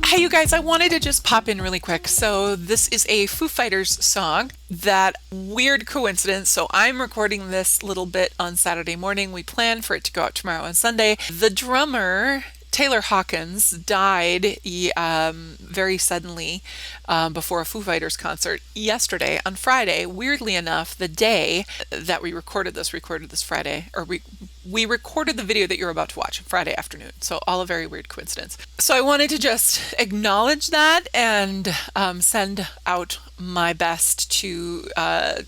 Hey, you guys, I wanted to just pop in really quick. So, this is a Foo Fighters song. That weird coincidence. So, I'm recording this little bit on Saturday morning. We plan for it to go out tomorrow on Sunday. The drummer, Taylor Hawkins, died very suddenly before a Foo Fighters concert yesterday on Friday. Weirdly enough, the day that we recorded this Friday, or we recorded the video that you're about to watch Friday afternoon. So all a very weird coincidence. So I wanted to just acknowledge that and send out my best to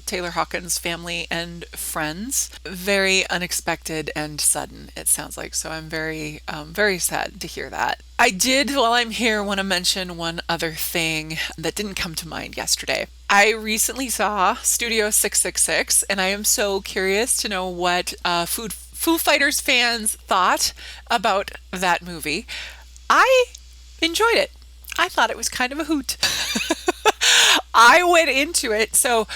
Taylor Hawkins' family and friends. Very unexpected and sudden, it sounds like. So I'm very, very sad to hear that. I did, while I'm here, want to mention one other thing that didn't come to mind yesterday. I recently saw Studio 666, and I am so curious to know what Foo Fighters fans thought about that movie. I enjoyed it. I thought it was kind of a hoot. I went into it, so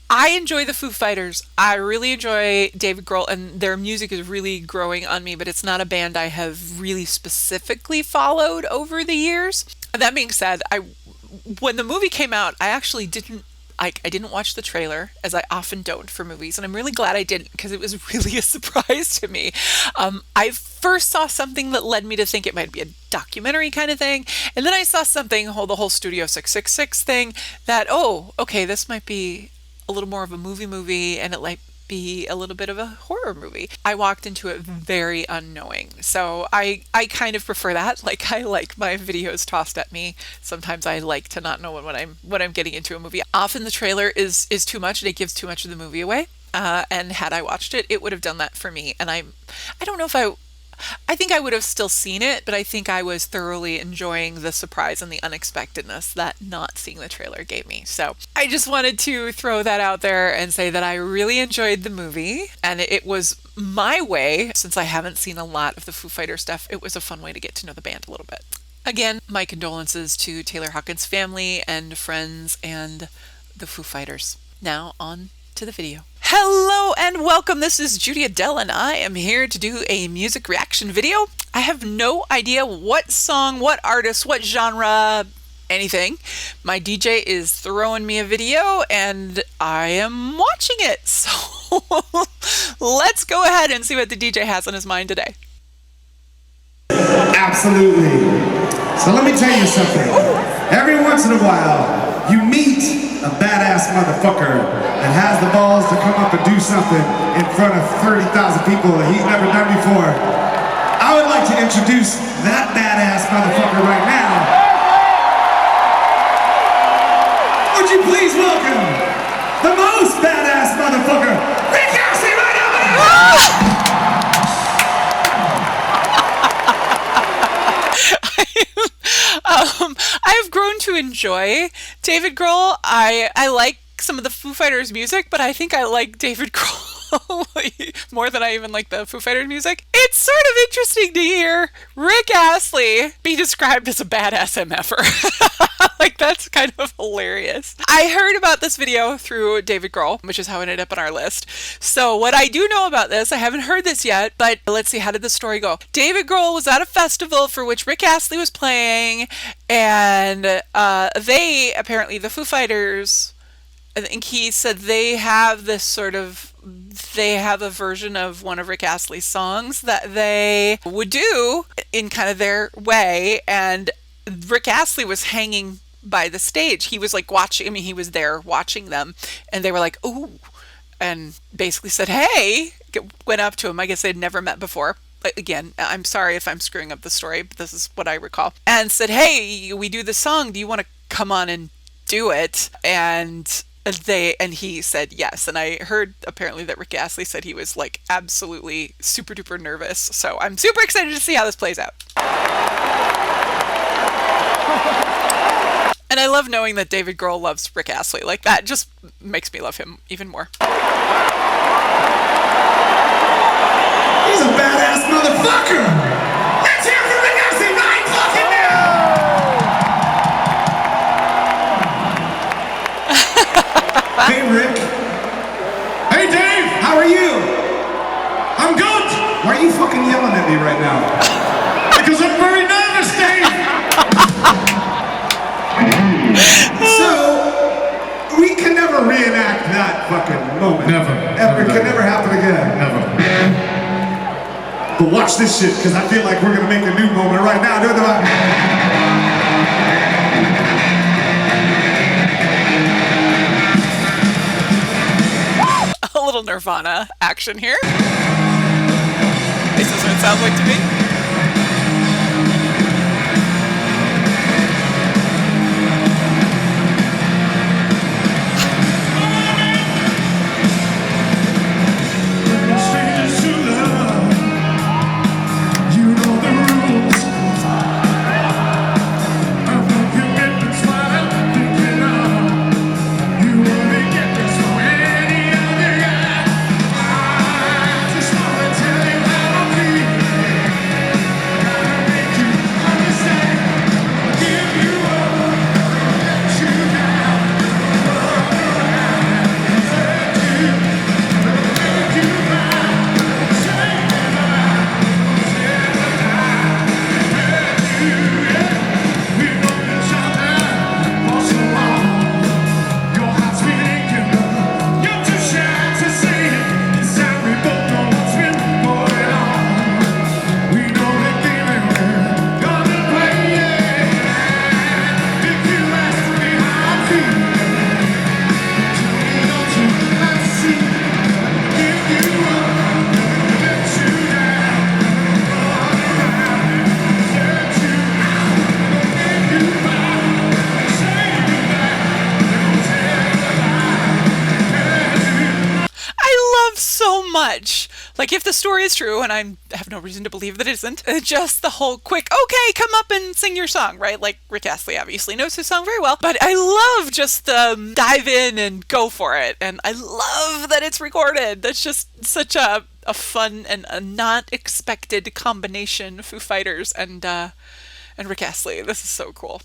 I enjoy the Foo Fighters. I really enjoy David Grohl, and their music is really growing on me, but it's not a band I have really specifically followed over the years. That being said, when the movie came out, I actually didn't I didn't watch the trailer, as I often don't for movies, and I'm really glad I didn't because it was really a surprise to me. I first saw something that led me to think it might be a documentary kind of thing, and then I saw something, the whole Studio 666 thing, that, oh, okay, this might be a little more of a movie, and it might be a little bit of a horror movie. I walked into it very unknowing. So I kind of prefer that. Like, I like my videos tossed at me. Sometimes I like to not know what I'm getting into a movie. Often the trailer is too much and it gives too much of the movie away. And had I watched it, it would have done that for me. And I don't know if I think I would have still seen it, but I think I was thoroughly enjoying the surprise and the unexpectedness that not seeing the trailer gave me. So I just wanted to throw that out there and say that I really enjoyed the movie, and it was my way, since I haven't seen a lot of the Foo Fighter stuff, it was a fun way to get to know the band a little bit. Again, my condolences to Taylor Hawkins' family and friends and the Foo Fighters. Now on to the video. Hello and welcome. This is Judy Adele and I am here to do a music reaction video. I have no idea what song, what artist, what genre, anything. My DJ is throwing me a video and I am watching it. So let's go ahead and see what the DJ has on his mind today. Absolutely. So let me tell you something. Every once in a while, you meet a badass motherfucker that has the balls to come up and do something in front of 30,000 people that he's never done before. I would like to introduce that badass motherfucker right now. Would you please welcome the most badass motherfucker, Rick Astley, right over there! I've grown to enjoy David Grohl. I like some of the Foo Fighters music, but I think I like David Grohl more than I even like the Foo Fighters music. It's sort of interesting to hear Rick Astley be described as a badass MFer. Like, that's kind of hilarious. I heard about this video through David Grohl, which is how it ended up on our list. So what I do know about this, I haven't heard this yet, but let's see, how did the story go? David Grohl was at a festival for which Rick Astley was playing, and they, apparently the Foo Fighters, I think he said they have a version of one of Rick Astley's songs that they would do in kind of their way, and Rick Astley was hanging by the stage. He was like watching, he was there watching them, and they were like, ooh, and basically said, hey, went up to him. I guess they'd never met before. Again, I'm sorry if I'm screwing up the story, but this is what I recall. And said, hey, we do this song. Do you want to come on and do it? And he said yes. And I heard apparently that Rick Astley said he was like absolutely super duper nervous. So I'm super excited to see how this plays out. And I love knowing that David Grohl loves Rick Astley. Like, that just makes me love him even more. He's a badass motherfucker! Let's hear from Rick Astley right fucking now! Hey, Rick. Hey, Dave! How are you? I'm good! Why are you fucking yelling at me right now? Because I'm very nervous, Dave! can never happen again. Never. But watch this shit, because I feel like we're gonna make a new moment right now. Do it. A little Nirvana action here. This is what it sounds like to me. Much. Like, if the story is true, and I have no reason to believe that it isn't, just the whole quick, okay, come up and sing your song, right? Like, Rick Astley obviously knows his song very well, but I love just the dive in and go for it, and I love that it's recorded. That's just such a fun and a not expected combination, Foo Fighters and Rick Astley. This is so cool.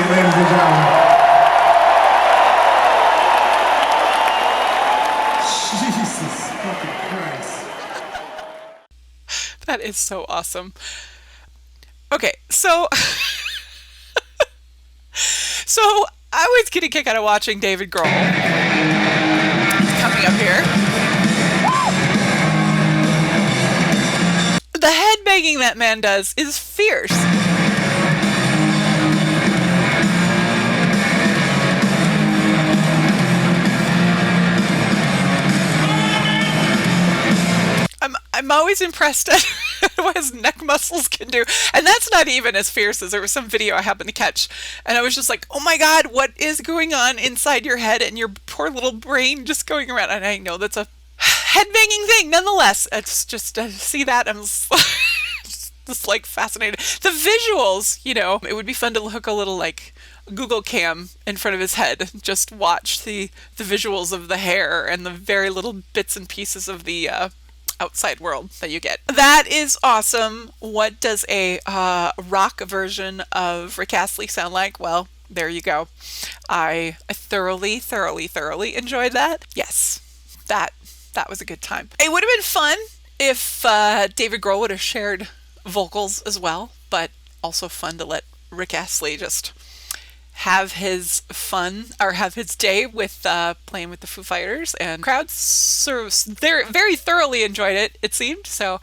Ladies and gentlemen. Jesus fucking Christ. That is so awesome. Okay, so I was getting a kick out of watching David Grohl. Coming up here. The headbanging that man does is fierce. I'm always impressed at what his neck muscles can do. And that's not even as fierce as there was some video I happened to catch. And I was just like, oh my God, what is going on inside your head and your poor little brain just going around? And I know that's a headbanging thing. Nonetheless, it's just to see that, I'm just like fascinated. The visuals, you know, it would be fun to hook a little like Google Cam in front of his head. Just watch the visuals of the hair and the very little bits and pieces of the outside world that you get. That is awesome. What does a rock version of Rick Astley sound like? Well, there you go. I thoroughly enjoyed that. Yes, that was a good time. It would have been fun if David Grohl would have shared vocals as well, but also fun to let Rick Astley just have his fun or have his day with playing with the Foo Fighters, and crowds very thoroughly enjoyed it, it seemed. So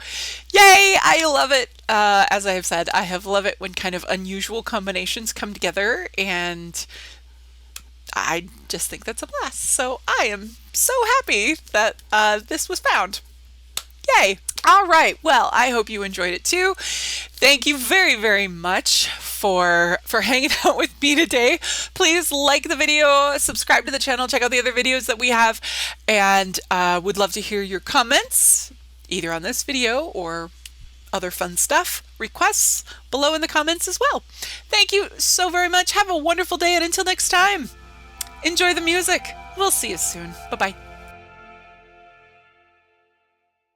yay, I love it. As I have said, I have love it when kind of unusual combinations come together, and I just think that's a blast. So I am so happy that this was found. Yay. All right. Well, I hope you enjoyed it too. Thank you very much for hanging out with me today. Please like the video, subscribe to the channel, check out the other videos that we have, and would love to hear your comments either on this video or other fun stuff, requests below in the comments as well. Thank you so very much. Have a wonderful day, and until next time, enjoy the music. We'll see you soon. Bye-bye.